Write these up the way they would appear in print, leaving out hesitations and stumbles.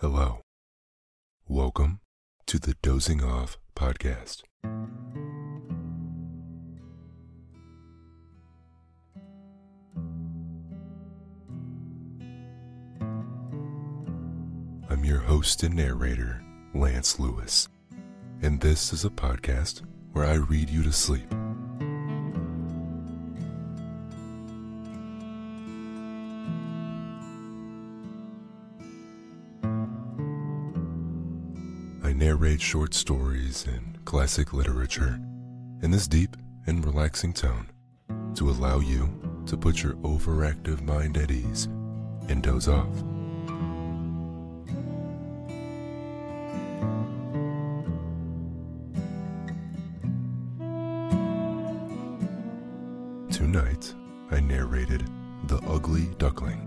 Hello. Welcome to the Dozing Off podcast. I'm your host and narrator, Lance Lewis, and this is a podcast where I read you to sleep. I narrate short stories and classic literature in this deep and relaxing tone to allow you to put your overactive mind at ease and doze off. Tonight, I narrated The Ugly Duckling.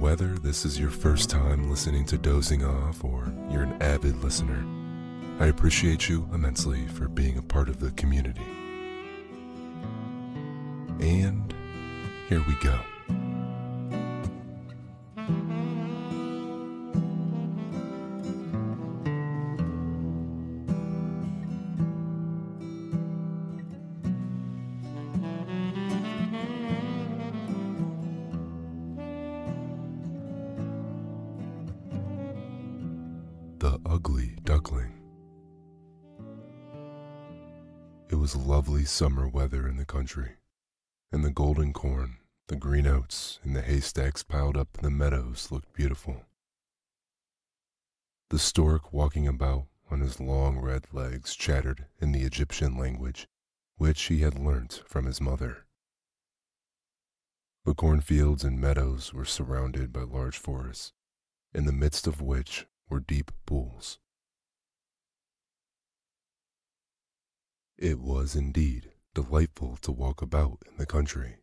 Whether this is your first time listening to Dozing Off or you're an avid listener, I appreciate you immensely for being a part of the community. And here we go. The Ugly Duckling. It was lovely summer weather in the country, and the golden corn, the green oats, and the haystacks piled up in the meadows looked beautiful. The stork walking about on his long red legs chattered in the Egyptian language, which he had learnt from his mother. The cornfields and meadows were surrounded by large forests, in the midst of which were deep pools. It was indeed delightful to walk about in the country.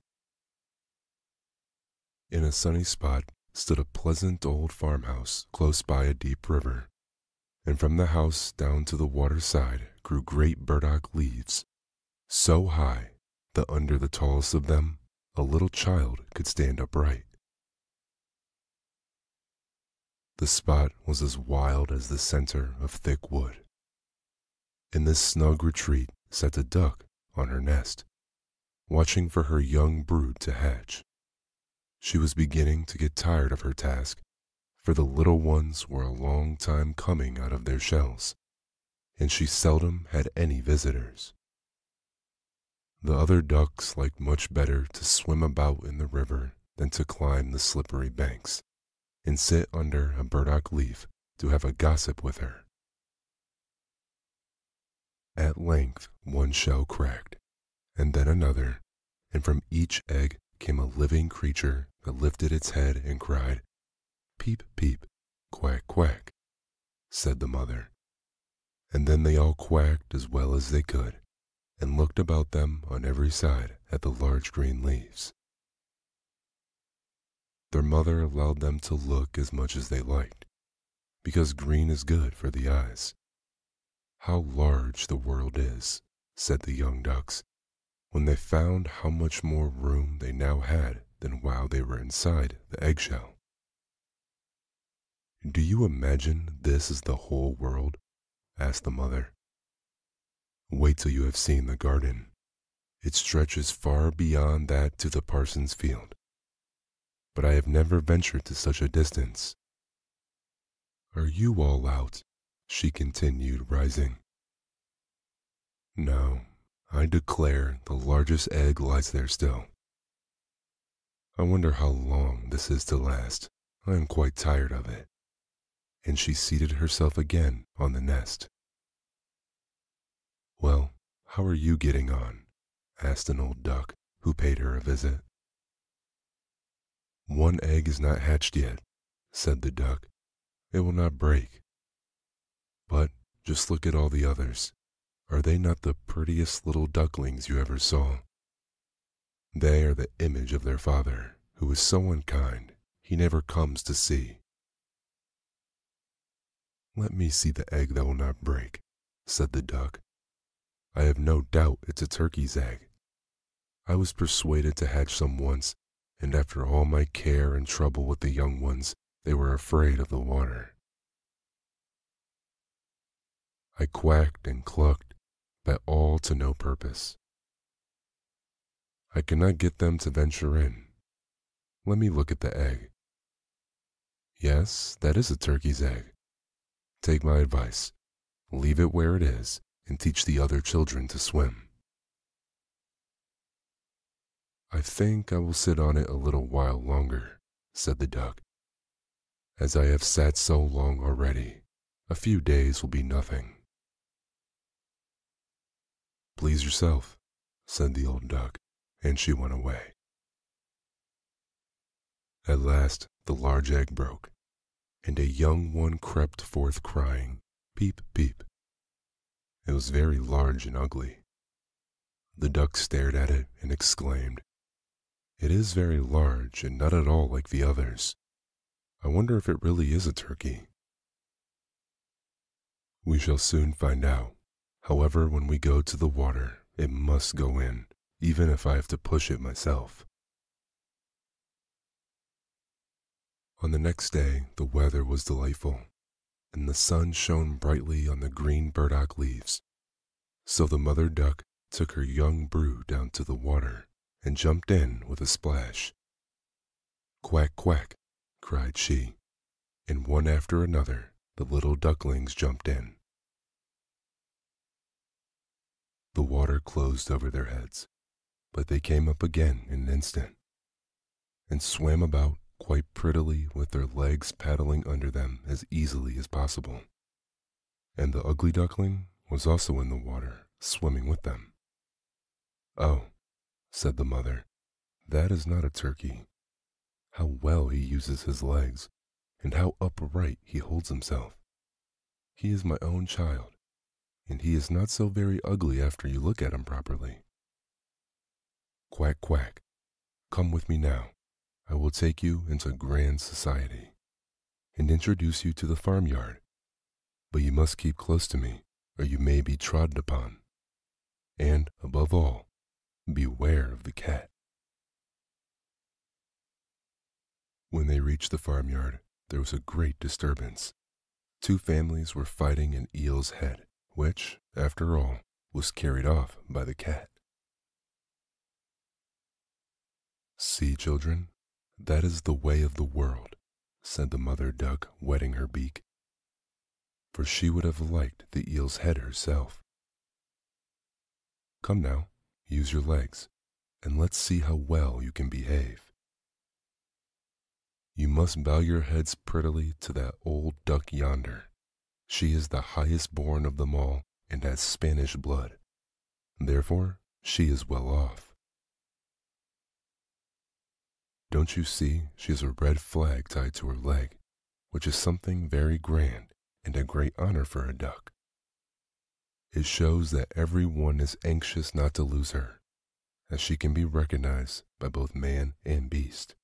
In a sunny spot stood a pleasant old farmhouse close by a deep river, and from the house down to the waterside grew great burdock leaves, so high that under the tallest of them a little child could stand upright. The spot was as wild as the center of thick wood. In this snug retreat sat a duck on her nest, watching for her young brood to hatch. She was beginning to get tired of her task, for the little ones were a long time coming out of their shells, and she seldom had any visitors. The other ducks liked much better to swim about in the river than to climb the slippery banks and sit under a burdock leaf to have a gossip with her. At length one shell cracked, and then another, and from each egg came a living creature that lifted its head and cried, "Peep, peep, quack, quack," said the mother. And then they all quacked as well as they could, and looked about them on every side at the large green leaves. Their mother allowed them to look as much as they liked, because green is good for the eyes. "How large the world is," said the young ducks, when they found how much more room they now had than while they were inside the eggshell. "Do you imagine this is the whole world?" asked the mother. "Wait till you have seen the garden. It stretches far beyond that to the parson's field. But I have never ventured to such a distance. Are you all out?" she continued, rising. "No, I declare the largest egg lies there still. I wonder how long this is to last. I am quite tired of it." And she seated herself again on the nest. "Well, how are you getting on?" asked an old duck who paid her a visit. "One egg is not hatched yet," said the duck. "It will not break. But just look at all the others. Are they not the prettiest little ducklings you ever saw? They are the image of their father, who is so unkind he never comes to see." "Let me see the egg that will not break," said the duck. "I have no doubt it's a turkey's egg. I was persuaded to hatch some once, and after all my care and trouble with the young ones, they were afraid of the water." I quacked and clucked, but all to no purpose. I could not get them to venture in. Let me look at the egg. Yes, that is a turkey's egg. Take my advice. Leave it where it is and teach the other children to swim. "I think I will sit on it a little while longer," said the duck. "As I have sat so long already, a few days will be nothing." "Please yourself," said the old duck, and she went away. At last the large egg broke, and a young one crept forth crying, "Peep, peep." It was very large and ugly. The duck stared at it and exclaimed, "It is very large and not at all like the others. I wonder if it really is a turkey." "We shall soon find out. However, when we go to the water, it must go in, even if I have to push it myself." On the next day, the weather was delightful, and the sun shone brightly on the green burdock leaves. So the mother duck took her young brood down to the water and jumped in with a splash. "Quack, quack," cried she, and one after another the little ducklings jumped in. The water closed over their heads, but they came up again in an instant, and swam about quite prettily with their legs paddling under them as easily as possible. And the ugly duckling was also in the water, swimming with them. "Oh," said the mother, "that is not a turkey. How well he uses his legs, and how upright he holds himself. He is my own child, and he is not so very ugly after you look at him properly. Quack, quack, come with me now. I will take you into grand society, and introduce you to the farmyard, but you must keep close to me, or you may be trodden upon. And, above all, beware of the cat." When they reached the farmyard, there was a great disturbance. 2 families were fighting an eel's head, which, after all, was carried off by the cat. "See, children, that is the way of the world," said the mother duck, wetting her beak, for she would have liked the eel's head herself. "Come now, use your legs, and let's see how well you can behave. You must bow your heads prettily to that old duck yonder. She is the highest born of them all and has Spanish blood. Therefore, she is well off. Don't you see she has a red flag tied to her leg, which is something very grand and a great honor for a duck? It shows that every one is anxious not to lose her, as she can be recognized by both man and beast.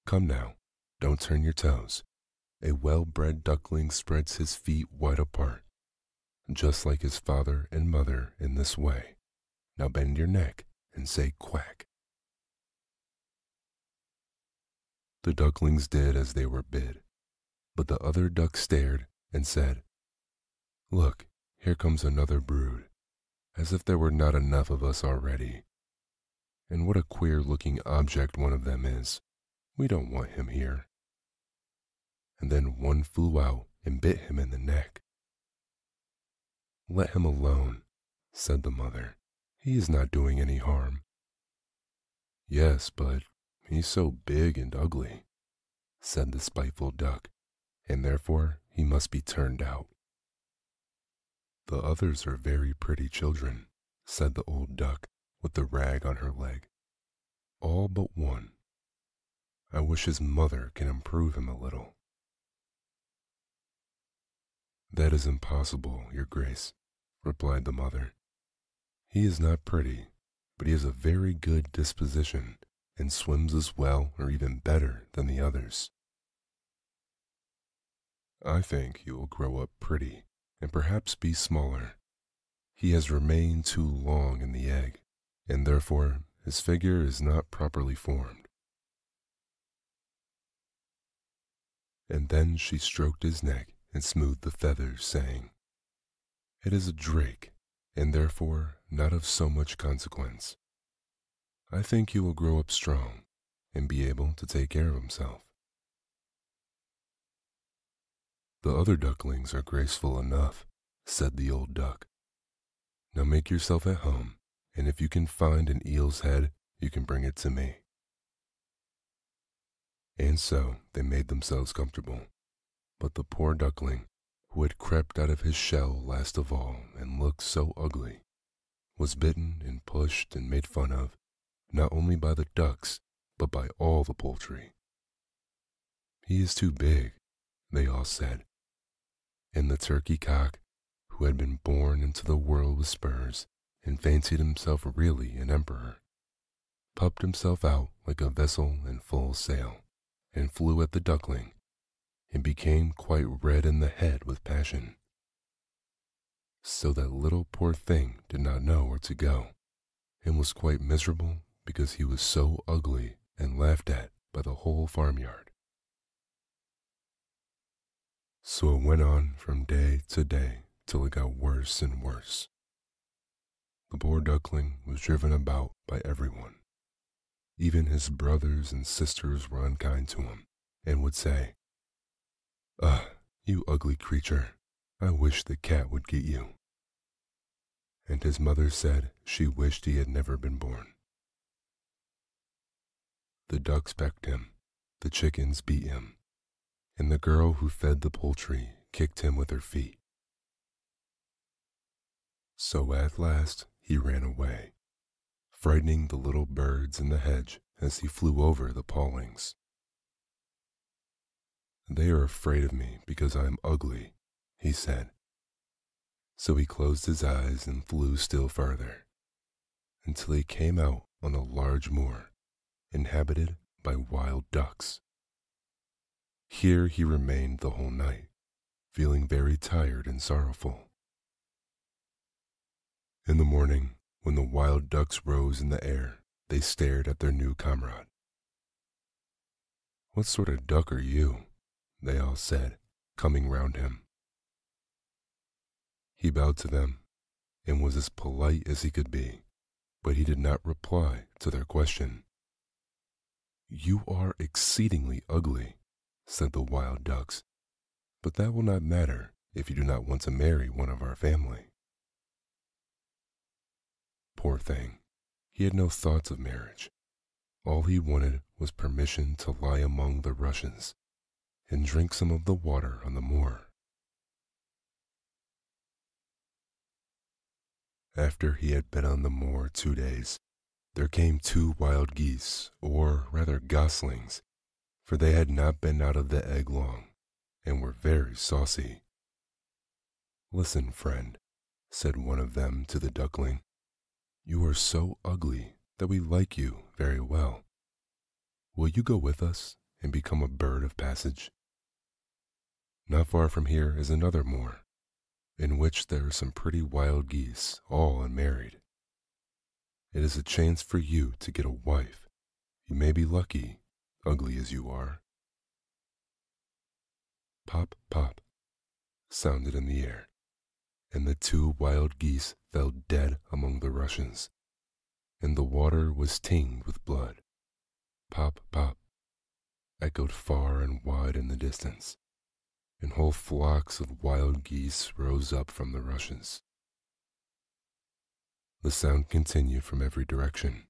Come now, don't turn your toes. A well-bred duckling spreads his feet wide apart, just like his father and mother in this way. Now bend your neck and say quack." The ducklings did as they were bid, but the other duck stared and said, "Look, here comes another brood, as if there were not enough of us already. And what a queer-looking object one of them is. We don't want him here." And then one flew out and bit him in the neck. "Let him alone," said the mother. "He is not doing any harm." "Yes, but he's so big and ugly," said the spiteful duck, "and therefore he must be turned out." "The others are very pretty children," said the old duck with the rag on her leg. "All but one. I wish his mother can improve him a little." "That is impossible, your grace," replied the mother. "He is not pretty, but he has a very good disposition and swims as well or even better than the others." I think he will grow up pretty and perhaps be smaller. He has remained too long in the egg, and therefore his figure is not properly formed. And then she stroked his neck and smoothed the feathers, saying, "It is a drake, and therefore not of so much consequence. I think he will grow up strong and be able to take care of himself." "The other ducklings are graceful enough," said the old duck. "Now make yourself at home, and if you can find an eel's head, you can bring it to me." And so they made themselves comfortable, but the poor duckling, who had crept out of his shell last of all and looked so ugly, was bitten and pushed and made fun of, not only by the ducks, but by all the poultry. "He is too big," they all said, and the turkey cock, who had been born into the world with spurs and fancied himself really an emperor, puffed himself out like a vessel in full sail, and flew at the duckling, and became quite red in the head with passion. So that little poor thing did not know where to go, and was quite miserable because he was so ugly and laughed at by the whole farmyard. So it went on from day to day till it got worse and worse. The poor duckling was driven about by everyone. Even his brothers and sisters were unkind to him, and would say, "Ah, you ugly creature, I wish the cat would get you." And his mother said she wished he had never been born. The ducks pecked him, the chickens beat him, and the girl who fed the poultry kicked him with her feet. So at last he ran away, frightening the little birds in the hedge as he flew over the pawlings. "They are afraid of me because I am ugly," he said. So he closed his eyes and flew still farther, until he came out on a large moor inhabited by wild ducks. Here he remained the whole night, feeling very tired and sorrowful. In the morning, when the wild ducks rose in the air, they stared at their new comrade. "What sort of duck are you?" they all said, coming round him. He bowed to them and was as polite as he could be, but he did not reply to their question. "You are exceedingly ugly," said the wild ducks, "but that will not matter if you do not want to marry one of our family." Poor thing, he had no thoughts of marriage. All he wanted was permission to lie among the rushes and drink some of the water on the moor. After he had been on the moor 2 days, there came 2 wild geese, or rather goslings, for they had not been out of the egg long, and were very saucy. "Listen, friend," said one of them to the duckling, "you are so ugly that we like you very well. Will you go with us and become a bird of passage? Not far from here is another moor, in which there are some pretty wild geese, all unmarried. It is a chance for you to get a wife. You may be lucky, ugly as you are." Pop, pop, sounded in the air, and the 2 wild geese fell dead among the rushes, and the water was tinged with blood. Pop, pop, echoed far and wide in the distance, and whole flocks of wild geese rose up from the rushes. The sound continued from every direction,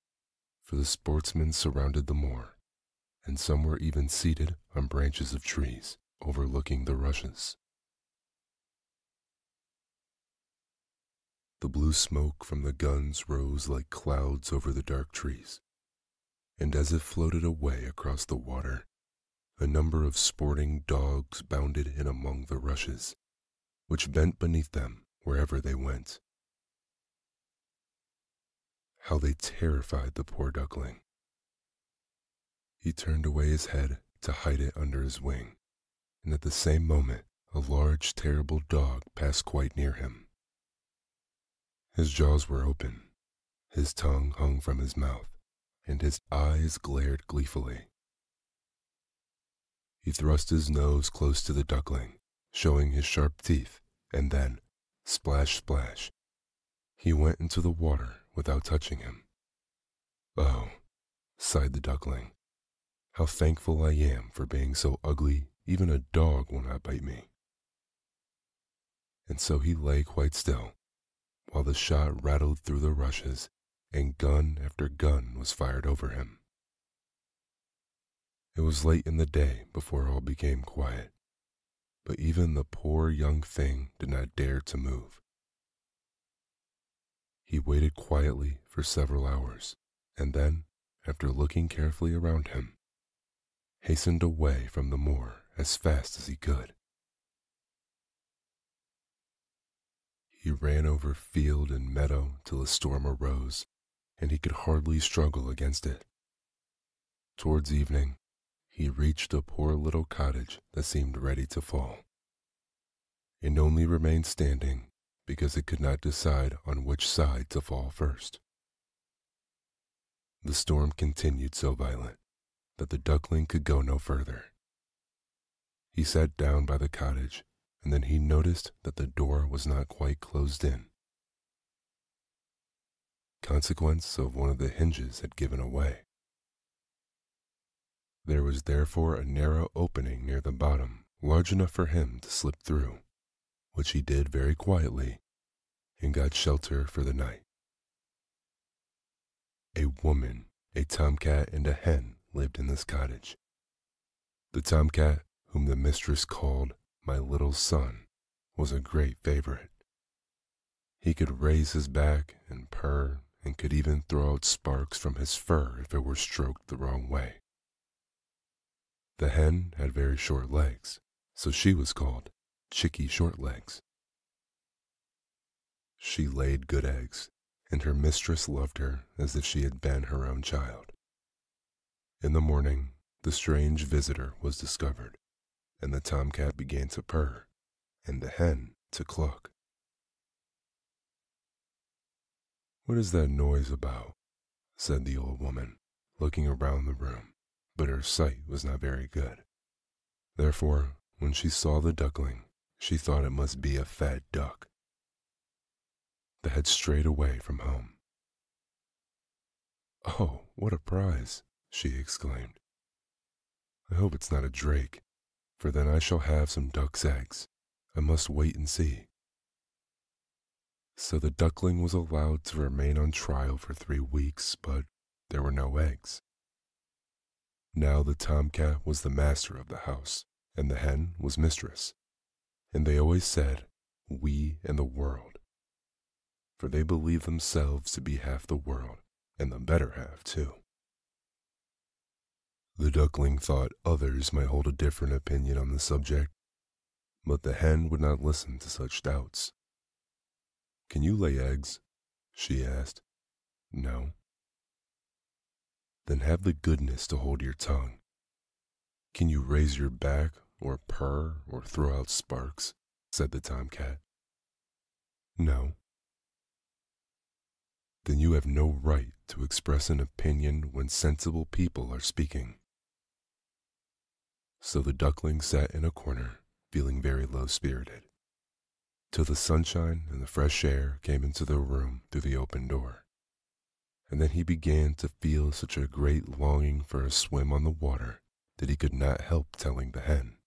for the sportsmen surrounded the moor, and some were even seated on branches of trees overlooking the rushes. The blue smoke from the guns rose like clouds over the dark trees, and as it floated away across the water, a number of sporting dogs bounded in among the rushes, which bent beneath them wherever they went. How they terrified the poor duckling! He turned away his head to hide it under his wing, and at the same moment a large, terrible dog passed quite near him. His jaws were open, his tongue hung from his mouth, and his eyes glared gleefully. He thrust his nose close to the duckling, showing his sharp teeth, and then, splash, splash, he went into the water without touching him. "Oh," sighed the duckling, "how thankful I am for being so ugly even a dog will not bite me." And so he lay quite still, while the shot rattled through the rushes and gun after gun was fired over him. It was late in the day before all became quiet, but even the poor young thing did not dare to move. He waited quietly for several hours, and then, after looking carefully around him, hastened away from the moor as fast as he could. He ran over field and meadow till a storm arose, and he could hardly struggle against it. Towards evening, he reached a poor little cottage that seemed ready to fall, and only remained standing because it could not decide on which side to fall first. The storm continued so violent that the duckling could go no further. He sat down by the cottage, and then he noticed that the door was not quite closed in. Consequence of one of the hinges had given away. There was therefore a narrow opening near the bottom, large enough for him to slip through, which he did very quietly, and got shelter for the night. A woman, a tomcat, and a hen lived in this cottage. The tomcat, whom the mistress called my little son, was a great favorite. He could raise his back and purr, and could even throw out sparks from his fur if it were stroked the wrong way. The hen had very short legs, so she was called Chickie Shortlegs. She laid good eggs, and her mistress loved her as if she had been her own child. In the morning, the strange visitor was discovered, and the tomcat began to purr, and the hen to cluck. "What is that noise about?" said the old woman, looking around the room, but her sight was not very good. Therefore, when she saw the duckling, she thought it must be a fat duck that had strayed away from home. "Oh, what a prize!" she exclaimed. "I hope it's not a drake, for then I shall have some duck's eggs. I must wait and see." So the duckling was allowed to remain on trial for 3 weeks, but there were no eggs. Now the tomcat was the master of the house, and the hen was mistress, and they always said, "we and the world," for they believed themselves to be half the world, and the better half too. The duckling thought others might hold a different opinion on the subject, but the hen would not listen to such doubts. "Can you lay eggs?" she asked. "No." "Then have the goodness to hold your tongue. Can you raise your back, or purr, or throw out sparks?" said the tomcat. "No." "Then you have no right to express an opinion when sensible people are speaking." So the duckling sat in a corner, feeling very low-spirited, till the sunshine and the fresh air came into the room through the open door, and then he began to feel such a great longing for a swim on the water that he could not help telling the hen.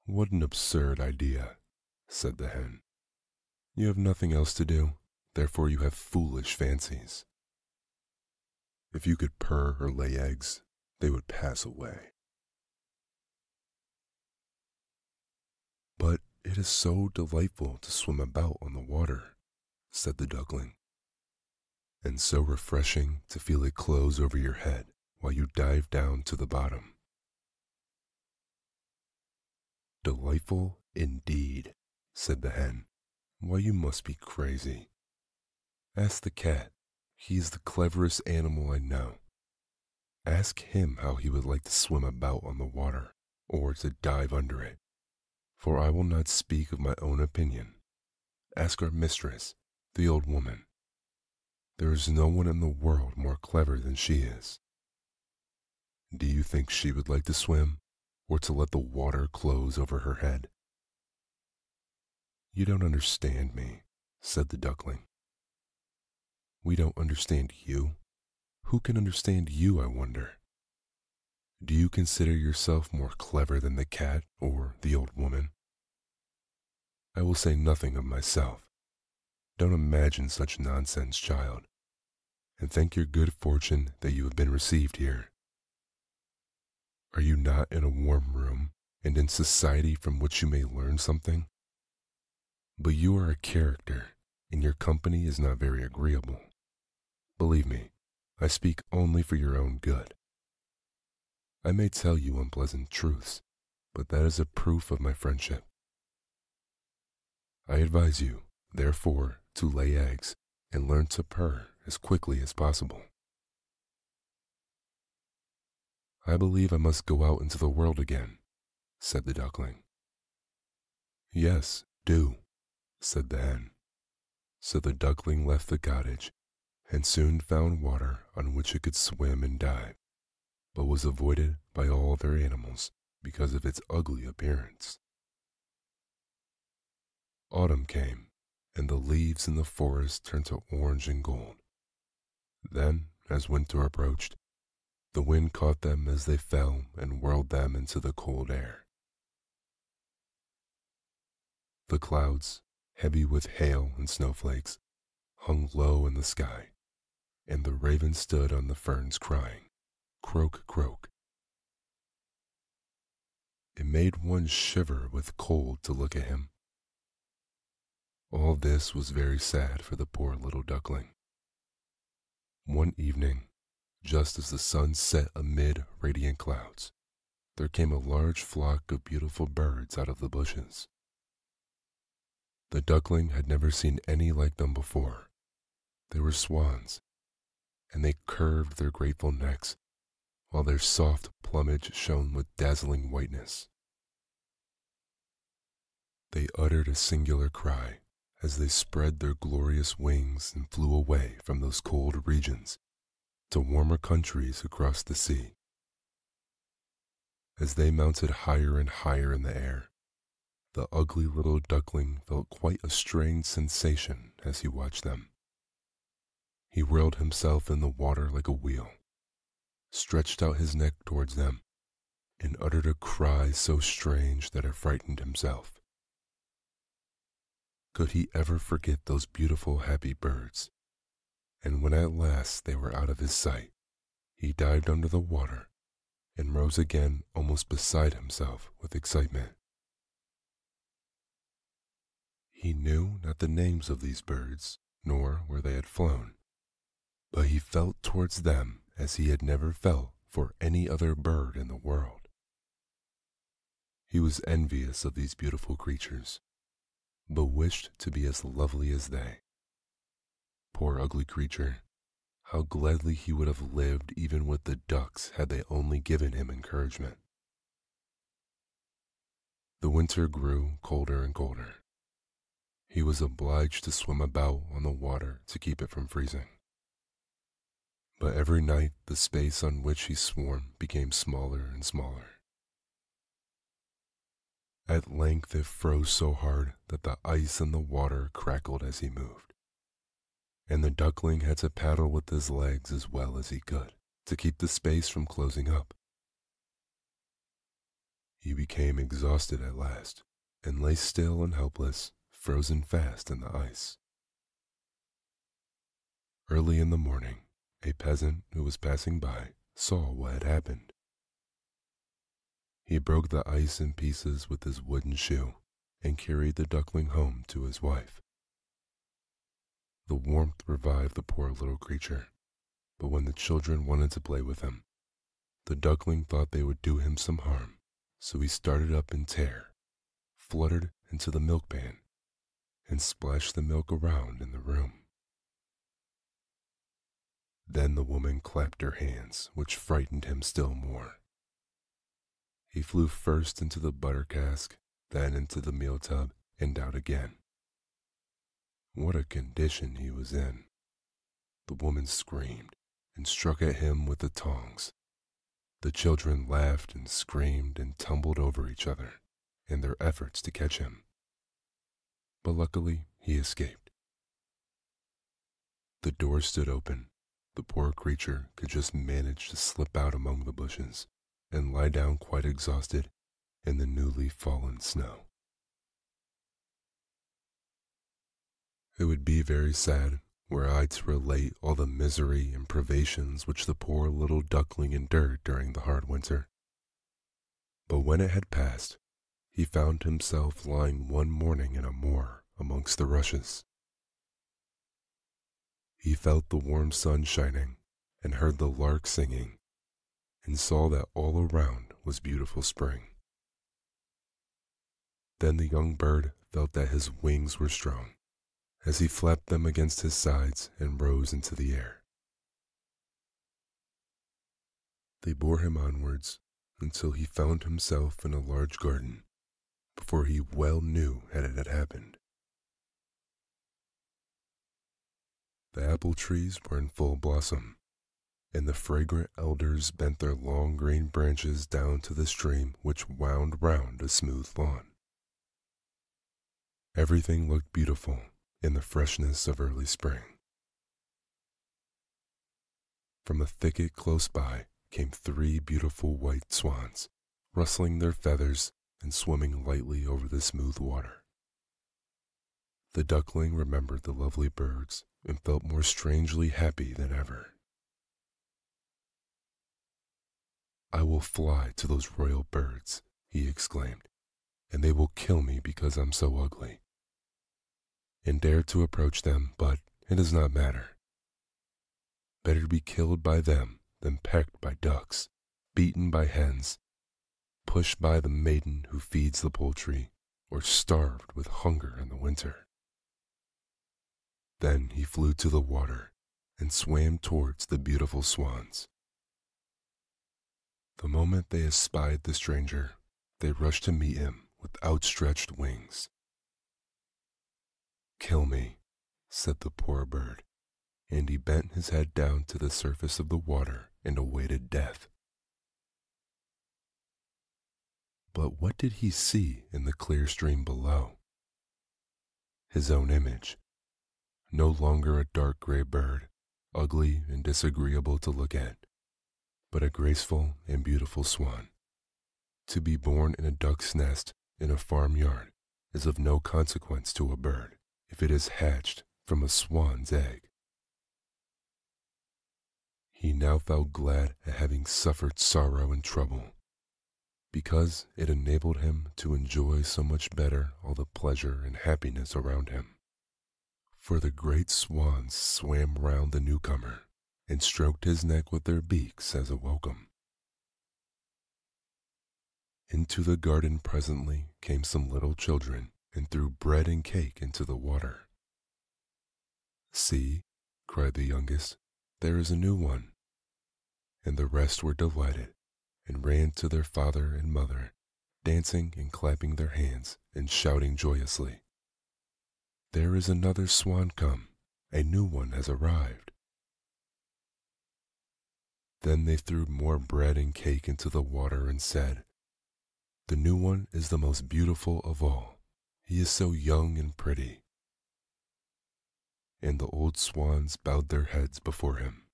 "What an absurd idea," said the hen. "You have nothing else to do, therefore you have foolish fancies. If you could purr or lay eggs, they would pass away." "But it is so delightful to swim about on the water," said the duckling, "and so refreshing to feel it close over your head while you dive down to the bottom." "Delightful indeed," said the hen. "Why, you must be crazy. Ask the cat. He is the cleverest animal I know. Ask him how he would like to swim about on the water. or to dive under it, for I will not speak of my own opinion. Ask our mistress, the old woman. There is no one in the world more clever than she is. Do you think she would like to swim, or to let the water close over her head?" "You don't understand me," said the duckling. "We don't understand you? Who can understand you, I wonder? Do you consider yourself more clever than the cat or the old woman?" "I will say nothing of myself. Don't imagine such nonsense, child, and thank your good fortune that you have been received here. Are you not in a warm room and in society from which you may learn something? But you are a character, and your company is not very agreeable. Believe me, I speak only for your own good. I may tell you unpleasant truths, but that is a proof of my friendship. I advise you, therefore, to lay eggs and learn to purr as quickly as possible." "I believe I must go out into the world again," said the duckling. "Yes, do," said the hen. So the duckling left the cottage and soon found water on which it could swim and dive, but was avoided by all other animals because of its ugly appearance. Autumn came, and the leaves in the forest turned to orange and gold. Then, as winter approached, the wind caught them as they fell and whirled them into the cold air. The clouds, heavy with hail and snowflakes, hung low in the sky, and the raven stood on the ferns crying, "Croak, croak." It made one shiver with cold to look at him. All this was very sad for the poor little duckling. One evening, just as the sun set amid radiant clouds, there came a large flock of beautiful birds out of the bushes. The duckling had never seen any like them before. They were swans, and they curved their graceful necks, while their soft plumage shone with dazzling whiteness. They uttered a singular cry as they spread their glorious wings and flew away from those cold regions to warmer countries across the sea. As they mounted higher and higher in the air, the ugly little duckling felt quite a strange sensation as he watched them. He whirled himself in the water like a wheel, stretched out his neck towards them, and uttered a cry so strange that it frightened himself. Could he ever forget those beautiful, happy birds? And when at last they were out of his sight, he dived under the water and rose again almost beside himself with excitement. He knew not the names of these birds, nor where they had flown, but he felt towards them as he had never felt for any other bird in the world. He was envious of these beautiful creatures, but wished to be as lovely as they. Poor ugly creature, how gladly he would have lived even with the ducks had they only given him encouragement. The winter grew colder and colder. He was obliged to swim about on the water to keep it from freezing. But every night the space on which he swam became smaller and smaller. At length it froze so hard that the ice in the water crackled as he moved, and the duckling had to paddle with his legs as well as he could to keep the space from closing up. He became exhausted at last and lay still and helpless, frozen fast in the ice. Early in the morning, a peasant who was passing by saw what had happened. He broke the ice in pieces with his wooden shoe and carried the duckling home to his wife. The warmth revived the poor little creature, but when the children wanted to play with him, the duckling thought they would do him some harm, so he started up in terror, fluttered into the milk pan, and splashed the milk around in the room. Then the woman clapped her hands, which frightened him still more. He flew first into the butter cask, then into the meal tub, and out again. What a condition he was in! The woman screamed and struck at him with the tongs. The children laughed and screamed and tumbled over each other in their efforts to catch him. But luckily, he escaped. The door stood open. The poor creature could just manage to slip out among the bushes and lie down quite exhausted in the newly fallen snow. It would be very sad were I to relate all the misery and privations which the poor little duckling endured during the hard winter. But when it had passed, he found himself lying one morning in a moor amongst the rushes. He felt the warm sun shining and heard the lark singing and saw that all around was beautiful spring. Then the young bird felt that his wings were strong as he flapped them against his sides and rose into the air. They bore him onwards until he found himself in a large garden before he well knew that it had happened. The apple trees were in full blossom, and the fragrant elders bent their long green branches down to the stream which wound round a smooth lawn. Everything looked beautiful in the freshness of early spring. From a thicket close by came 3 beautiful white swans, rustling their feathers and swimming lightly over the smooth water. The duckling remembered the lovely birds and felt more strangely happy than ever. "I will fly to those royal birds," he exclaimed, "and they will kill me because I'm so ugly," and dared to approach them, but it does not matter. Better be killed by them than pecked by ducks, beaten by hens, pushed by the maiden who feeds the poultry, or starved with hunger in the winter. Then he flew to the water and swam towards the beautiful swans. The moment they espied the stranger, they rushed to meet him with outstretched wings. "Kill me," said the poor bird, and he bent his head down to the surface of the water and awaited death. But what did he see in the clear stream below? His own image. No longer a dark gray bird, ugly and disagreeable to look at, but a graceful and beautiful swan. To be born in a duck's nest in a farmyard is of no consequence to a bird if it is hatched from a swan's egg. He now felt glad at having suffered sorrow and trouble, because it enabled him to enjoy so much better all the pleasure and happiness around him. For the great swans swam round the newcomer and stroked his neck with their beaks as a welcome. Into the garden presently came some little children and threw bread and cake into the water. "See," cried the youngest, "there is a new one." And the rest were delighted and ran to their father and mother, dancing and clapping their hands and shouting joyously, "There is another swan come, a new one has arrived." Then they threw more bread and cake into the water and said, "The new one is the most beautiful of all. He is so young and pretty." And the old swans bowed their heads before him.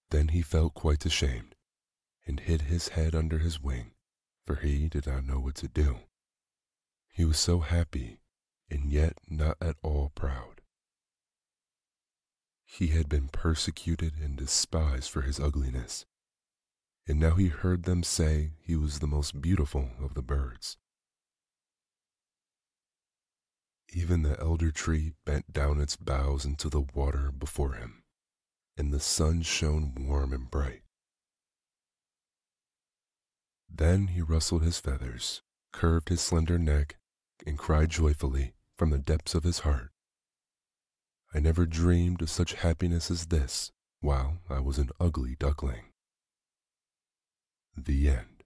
Then he felt quite ashamed and hid his head under his wing, for he did not know what to do. He was so happy and yet not at all proud. He had been persecuted and despised for his ugliness, and now he heard them say he was the most beautiful of the birds. Even the elder tree bent down its boughs into the water before him, and the sun shone warm and bright. Then he rustled his feathers, curved his slender neck, and cried joyfully from the depths of his heart, "I never dreamed of such happiness as this while I was an ugly duckling." The end.